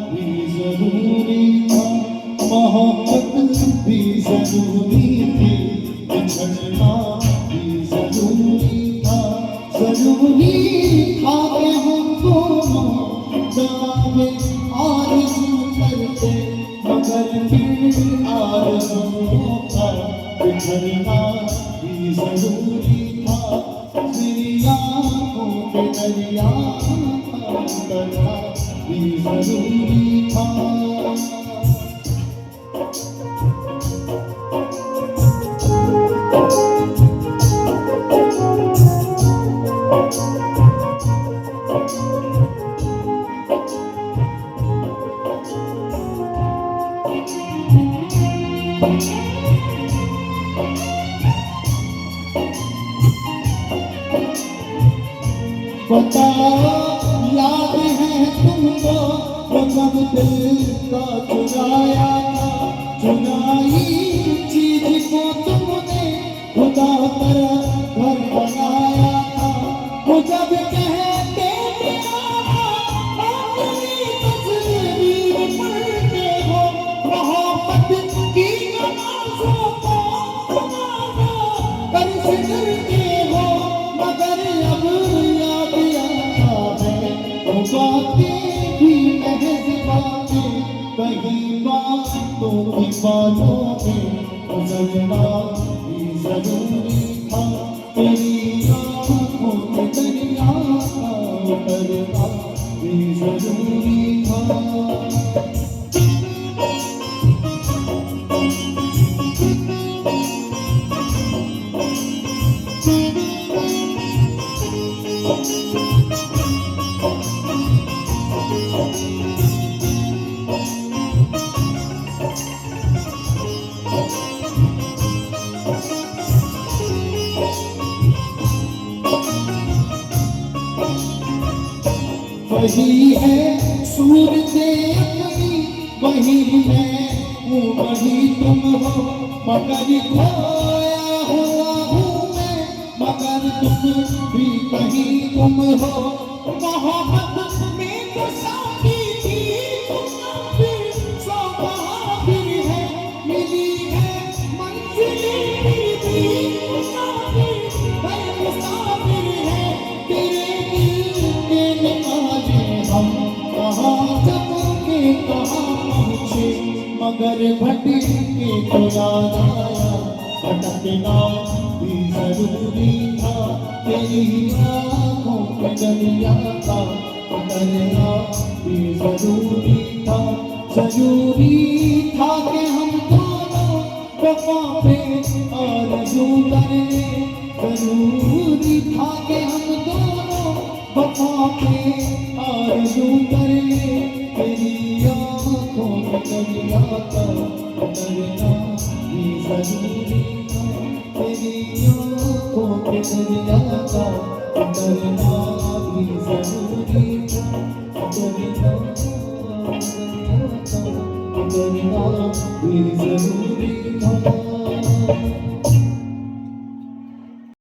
भी जरूरी था, मोहब्बत भी जरूरी थी, बिछड़ना भी जरूरी था। जरूरी था कि हम दोनों जाने आरज़ू करते, मगर फिर आरज़ुओं का बिछड़ना भी जरूरी था। मेरी आँखों के दरिया करना भी जरूरी था। बताओ याद है तुमको वो जब दिल का चुराया था, चुराई चीज को तुमने खुदा पर घर बनाया था। वो जब कहते थे अपनी तस्वीर पढ़ते हो, मोहब्बत की नमाज़ों को कर से डरते हो, मगर अब बातें भी महज बातें, कहीं बातों की बातों में गुजरना भी जरूरी था। तेरी आँखों के दरिया का उतरना भी जरूरी था। वही है सूरते अपनी, वही मैं हूँ वही तुम हो, मगर खोया हुआ हूँ मैं, मगर तुम भी कहीं तुम हो। मोहब्बत में तो शादी थी, मुसाफिर सौ बहादुर है, मिली है मंजिलें भी, मुसाफिर है मुसाफिर है। तेरे दिल के निकाले हम कहाँ चमके कहाँ पहुँचे, मगर भटके तो याद आया, भटकना भी जरूरी था। तेरी आँखों के दरिया का उतरना भी जरूरी था। जरूरी था कि हम दोनों वफा पे आरज़ू करें, जरूरी था कि हम दोनों वफा पे आरज़ू करें। तेरी आँखों के दरिया का उतरना भी जरूरी था। तेरी आँखों के दरिया का उतरना भी जरूरी था। उतरना भी जरूरी था।